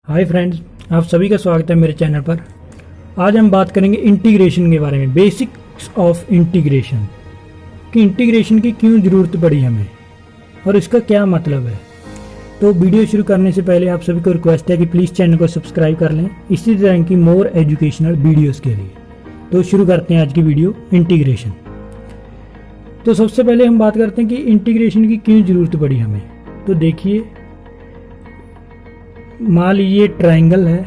Hi friends, आप सभी का स्वागत है मेरे चैनल पर। आज हम बात करेंगे इंटीग्रेशन के बारे में, बेसिक्स ऑफ इंटीग्रेशन कि इंटीग्रेशन की क्यों ज़रूरत पड़ी हमें और इसका क्या मतलब है। तो वीडियो शुरू करने से पहले आप सभी को रिक्वेस्ट है कि प्लीज़ चैनल को सब्सक्राइब कर लें इसी तरह की मोर एजुकेशनल वीडियोस के लिए। तो शुरू करते हैं आज की वीडियो, इंटीग्रेशन। तो सबसे पहले हम बात करते हैं कि इंटीग्रेशन की क्यों ज़रूरत पड़ी हमें। तो देखिए, मान लीजिए ट्रायंगल है,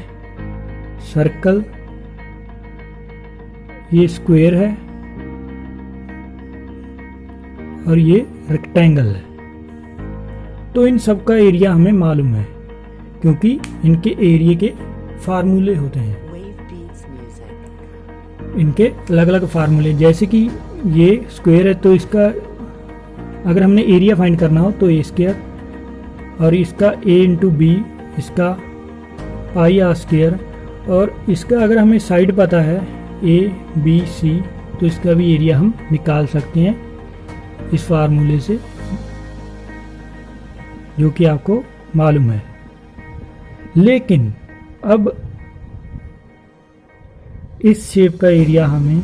सर्कल, ये स्क्वायर है और ये रेक्टेंगल है। तो इन सब का एरिया हमें मालूम है क्योंकि इनके एरिया के फार्मूले होते हैं। इनके अलग अलग फार्मूले, जैसे कि ये स्क्वायर है तो इसका अगर हमने एरिया फाइंड करना हो तो ए स्क्वायर, और इसका ए इंटू बी, इसका पाई आर स्क्वायर, और इसका अगर हमें साइड पता है ए बी सी तो इसका भी एरिया हम निकाल सकते हैं इस फार्मूले से, जो कि आपको मालूम है। लेकिन अब इस शेप का एरिया हमें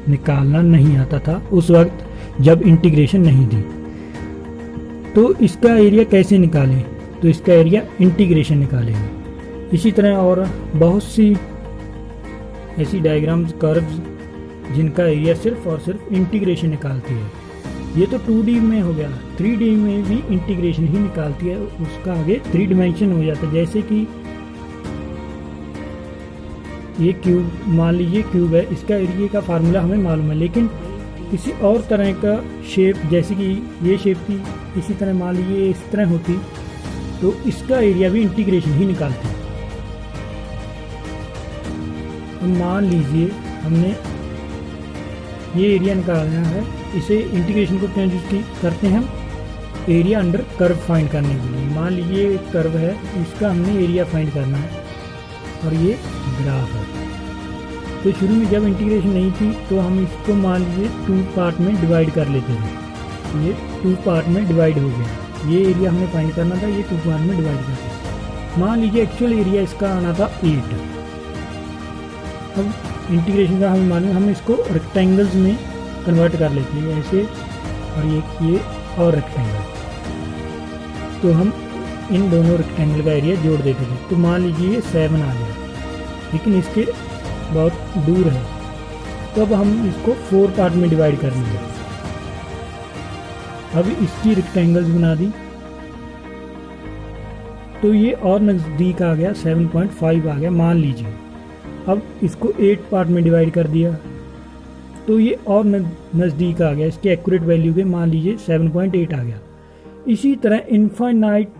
निकालना नहीं आता था उस वक्त जब इंटीग्रेशन नहीं थी। तो इसका एरिया कैसे निकालें? तो इसका एरिया इंटीग्रेशन निकालेंगे। इसी तरह और बहुत सी ऐसी डायग्राम्स, कर्व्स जिनका एरिया सिर्फ और सिर्फ इंटीग्रेशन निकालती है। ये तो 2D में हो गया, 3D में भी इंटीग्रेशन ही निकालती है, उसका आगे 3 डिमेंशन हो जाता है। जैसे कि ये क्यूब, मान लीजिए क्यूब है, इसका एरिया का फार्मूला हमें मालूम है, लेकिन किसी और तरह का शेप, जैसे कि ये शेप की इसी तरह मान लीजिए इस तरह होती तो इसका एरिया भी इंटीग्रेशन ही निकालते हैं। तो मान लीजिए हमने ये एरिया निकालना है, इसे इंटीग्रेशन को क्या यूज करते हैं हम? एरिया अंडर कर्व फाइंड करने के लिए। मान लीजिए एक कर्व है, इसका हमने एरिया फाइंड करना है और ये ग्राफ है। तो शुरू में जब इंटीग्रेशन नहीं थी तो हम इसको मान लीजिए 2 पार्ट में डिवाइड कर लेते थे। ये 2 पार्ट में डिवाइड हो गया, ये एरिया हमने फाइंड करना था, ये 2 पार्ट में डिवाइड कर दिया। मान लीजिए एक्चुअल एरिया इसका आना था 8। अब इंटीग्रेशन का हमें मालूम, हम इसको रेक्टेंगल्स में कन्वर्ट कर लेते हैं ऐसे, और ये और रेक्टेंगल। तो हम इन दोनों रेक्टेंगल का एरिया जोड़ देते थे। तो मान लीजिए ये 7 आ गया, लेकिन इसके बहुत दूर है, तो अब हम इसको 4 पार्ट में डिवाइड करेंगे। अब इसकी रेक्टेंगल्स बना दी तो ये और नज़दीक आ गया, 7.5 आ गया मान लीजिए। अब इसको 8 पार्ट में डिवाइड कर दिया तो ये और नज़दीक आ गया, इसके एक्यूरेट वैल्यू के मान लीजिए 7.8 आ गया। इसी तरह इनफाइनाइट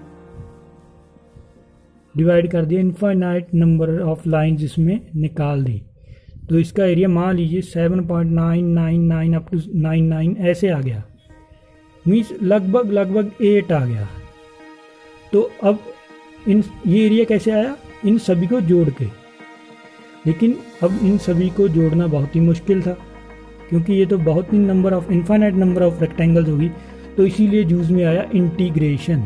डिवाइड कर दिया, इनफाइनाइट नंबर ऑफ लाइंस इसमें निकाल दी, तो इसका एरिया मान लीजिए 7.999 अप टू 99 ऐसे आ गया, मीन्स लगभग 8 आ गया। तो अब ये एरिया कैसे आया? इन सभी को जोड़ के। लेकिन अब इन सभी को जोड़ना बहुत ही मुश्किल था क्योंकि ये तो बहुत ही इनफाइनाइट नंबर ऑफ रेक्टेंगल्स होगी, तो इसीलिए यूज में आया इंटीग्रेशन।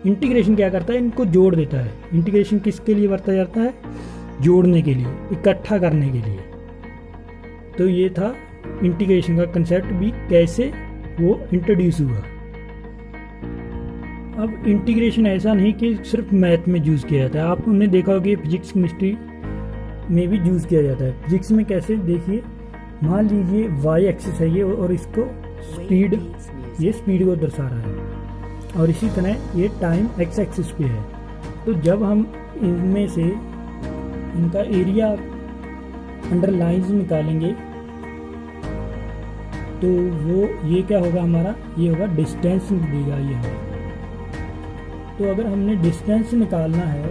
इंटीग्रेशन क्या करता है? इनको जोड़ देता है। इंटीग्रेशन किसके लिए बरता जाता है? जोड़ने के लिए, इकट्ठा करने के लिए। तो ये था इंटीग्रेशन का कंसेप्ट भी कैसे वो इंट्रोड्यूस हुआ। अब इंटीग्रेशन ऐसा नहीं कि सिर्फ मैथ में यूज़ किया जाता है, आपने देखा होगा कि फिजिक्स केमिस्ट्री में भी यूज़ किया जाता है। फिजिक्स में कैसे? देखिए, मान लीजिए वाई एक्सिस है ये, और इसको स्पीड, ये स्पीड को दर्शा रहा है, और इसी तरह ये टाइम एक्स एक्सिस पे है। तो जब हम इनमें से इनका एरिया अंडर लाइंस निकालेंगे तो वो ये क्या होगा हमारा? ये होगा डिस्टेंस देगा ये हमें। तो अगर हमने डिस्टेंस निकालना है,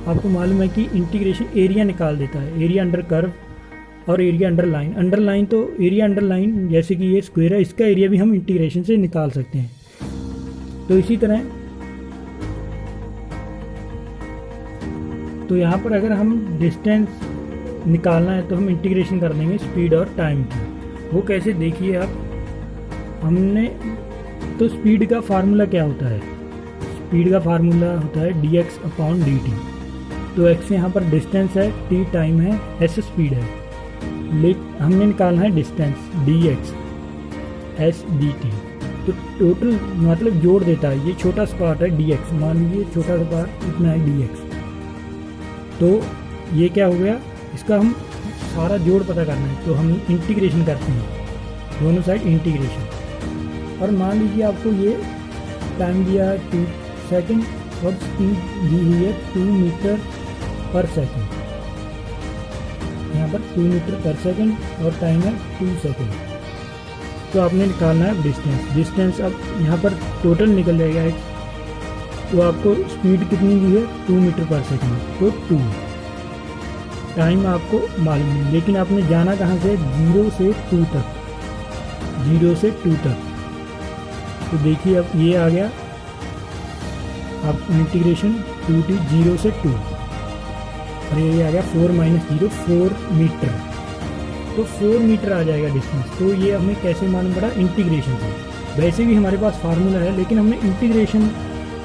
आपको मालूम है कि इंटीग्रेशन एरिया निकाल देता है, एरिया अंडर कर्व और area under line. Under line तो एरिया अंडर लाइन, जैसे कि ये स्क्वायर है, इसका एरिया भी हम इंटीग्रेशन से निकाल सकते हैं। तो इसी तरह तो यहाँ पर अगर हम डिस्टेंस निकालना है तो हम इंटीग्रेशन कर देंगे स्पीड और टाइम की। वो कैसे? देखिए आप, हमने तो स्पीड का फार्मूला क्या होता है? स्पीड का फार्मूला होता है dx/dt। तो x यहाँ पर डिस्टेंस है, t टाइम है, s स्पीड है। हमने निकालना है डिस्टेंस dx s dt। तो टोटल मतलब जोड़ देता है, ये छोटा सा पार्ट है dx, मान लीजिए छोटा सा पार्ट इतना है dx। तो ये क्या हो गया, इसका हम सारा जोड़ पता करना है, तो हम इंटीग्रेशन करते हैं दोनों साइड इंटीग्रेशन। और मान लीजिए आपको ये टाइम दिया है 2 सेकेंड और स्पीड दी हुई है 2 मीटर पर सेकेंड। यहाँ पर 2 मीटर पर सेकेंड और टाइम है 2 सेकेंड। तो आपने निकालना है डिस्टेंस अब यहाँ पर टोटल निकल जाएगा तो आपको स्पीड कितनी दी है 2 मीटर पर सेकेंड, तो 2। टाइम आपको मालूम नहीं, लेकिन आपने जाना कहाँ से, 0 से 2 तक, 0 से 2 तक। तो देखिए अब ये आ गया, अब इंटीग्रेशन 2t 0 से 2 और ये आ गया 4 - 0 4 मीटर। तो 4 मीटर आ जाएगा डिस्टेंस। तो ये हमें कैसे मालूम पड़ा, इंटीग्रेशन से। वैसे भी हमारे पास फार्मूला है, लेकिन हमने इंटीग्रेशन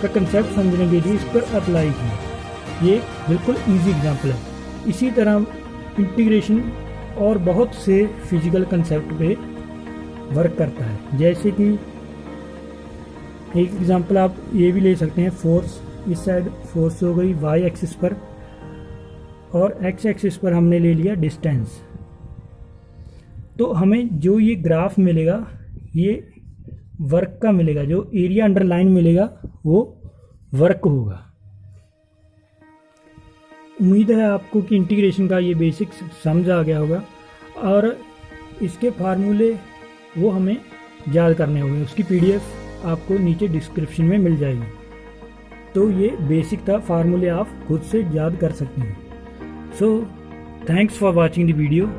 का कंसेप्ट समझने के लिए इस पर अप्लाई किया। ये बिल्कुल इजी एग्जांपल है। इसी तरह इंटीग्रेशन और बहुत से फिजिकल कंसेप्ट पे वर्क करता है। जैसे कि एक एग्जांपल आप ये भी ले सकते हैं, फोर्स। इस साइड फोर्स हो गई y एक्सिस पर और x एक्सिस पर हमने ले लिया डिस्टेंस। तो हमें जो ये ग्राफ मिलेगा ये वर्क का मिलेगा, जो एरिया अंडरलाइन मिलेगा वो वर्क होगा। उम्मीद है आपको कि इंटीग्रेशन का ये बेसिक्स समझ आ गया होगा और इसके फार्मूले वो हमें याद करने होंगे। उसकी PDF आपको नीचे डिस्क्रिप्शन में मिल जाएगी। तो ये बेसिक था, फार्मूले आप खुद से याद कर सकते हैं। So thanks for watching the video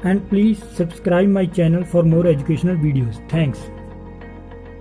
and please subscribe my channel for more educational videos. Thanks.